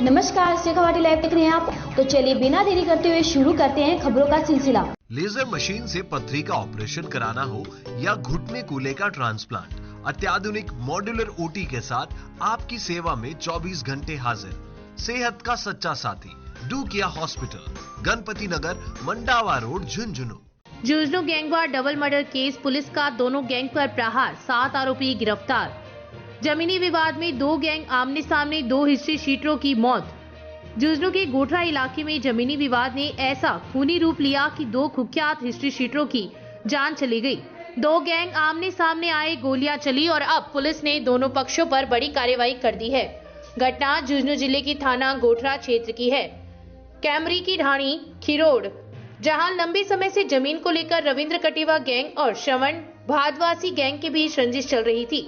नमस्कार, शेखावाटी लाइव देख रहे हैं आप। तो चलिए बिना देरी करते हुए शुरू करते हैं खबरों का सिलसिला। लेजर मशीन से पथरी का ऑपरेशन कराना हो या घुटने कूल्हे का ट्रांसप्लांट, अत्याधुनिक मॉड्यूलर ओटी के साथ आपकी सेवा में 24 घंटे हाजिर। सेहत का सच्चा साथी डू किया hospital, Ganpati Nagar, Mandawa road, Jhunjhunu. Jhunjhunu gang war double murder case, police का दोनों गैंग पर प्रहार, 7 आरोपी गिरफ्तार। जमीनी विवाद में 2 गैंग आमने सामने, 2 हिस्ट्री शीटरों की मौत। झुंझुनू के गोठरा इलाके में जमीनी विवाद ने ऐसा खूनी रूप लिया कि 2 कुख्यात हिस्ट्री शीटरों की जान चली गई। 2 गैंग आमने सामने आए, गोलियां चली और अब पुलिस ने दोनों पक्षों पर बड़ी कार्रवाई कर दी है। घटना झुंझुनू जिले की थाना गोठरा क्षेत्र की है। कैमरी की ढाणी खिरोड, जहां लंबे समय से जमीन को लेकर रविंद्र कटेवा गैंग और श्रवण भादवासी गैंग के बीच रंजिश चल रही थी।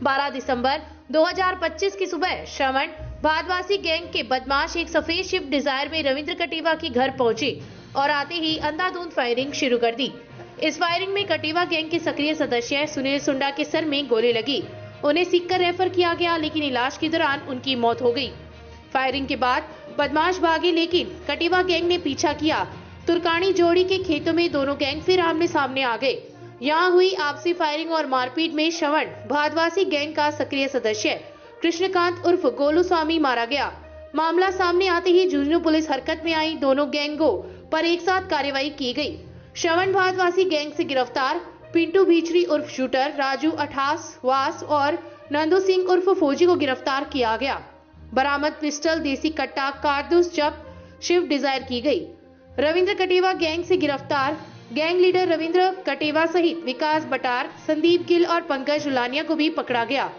12 दिसंबर 2025 की सुबह श्रवण भादवासी गैंग के बदमाश एक सफेद स्विफ्ट डिजायर में रविंद्र कटेवा के घर पहुंचे और आते ही अंधाधुंध फायरिंग शुरू कर दी। इस फायरिंग में कटेवा गैंग के सक्रिय सदस्य सुनील सुंडा के सर में गोली लगी। उन्हें सीखकर रेफर किया गया, लेकिन इलाज के दौरान उनकी मौत हो गई। फायरिंग के बाद बदमाश भागे, लेकिन कटेवा गैंग ने पीछा किया। तुर्कानी जोड़ी के खेतों में दोनों गैंग फिर आमने सामने आ गए। यहाँ हुई आपसी फायरिंग और मारपीट में श्रवण भादवासी गैंग का सक्रिय सदस्य कृष्णकांत उर्फ गोलू स्वामी मारा गया। मामला सामने आते ही झुंझुनू पुलिस हरकत में आई। दोनों गैंगों पर एक साथ कार्रवाई की गई। श्रवण भादवासी गैंग से गिरफ्तार पिंटू भीचरी उर्फ शूटर, राजू अठास वास और नंदू सिंह उर्फ फौजी को गिरफ्तार किया गया। बरामद पिस्टल, देसी कट्टा, कारतूस जब्त, स्विफ्ट डिजायर की गई। रविंद्र कटेवा गैंग से गिरफ्तार गैंग लीडर रविंद्र कटेवा सहित विकास बटार, संदीप गिल और पंकज उलानिया को भी पकड़ा गया।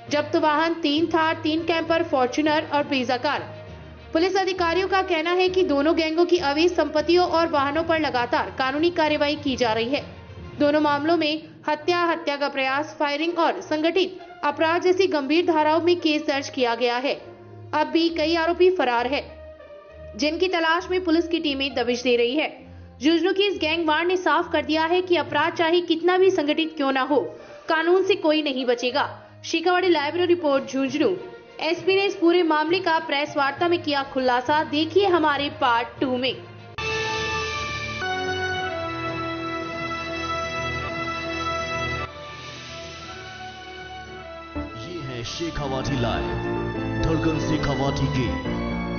जब्त वाहन 3 थार, 3 कैंपर, फॉर्च्यूनर और ब्रीजा कार। पुलिस अधिकारियों का कहना है कि दोनों गैंगों की अवैध संपत्तियों और वाहनों पर लगातार कानूनी कार्रवाई की जा रही है। दोनों मामलों में हत्या, हत्या का प्रयास, फायरिंग और संगठित अपराध जैसी गंभीर धाराओं में केस दर्ज किया गया है। अब भी कई आरोपी फरार है, जिनकी तलाश में पुलिस की टीमें दबिश दे रही है। झुंझुनू की इस गैंगवार ने साफ कर दिया है कि अपराध चाहे कितना भी संगठित क्यों ना हो, कानून से कोई नहीं बचेगा। Shekhawati live report Jhunjhunu. SP ने इस पूरे मामले का प्रेस वार्ता में किया खुलासा। देखिए हमारे पार्ट 2 में। ये है शेखावाटी लाइव, धड़कन शेखावाटी की।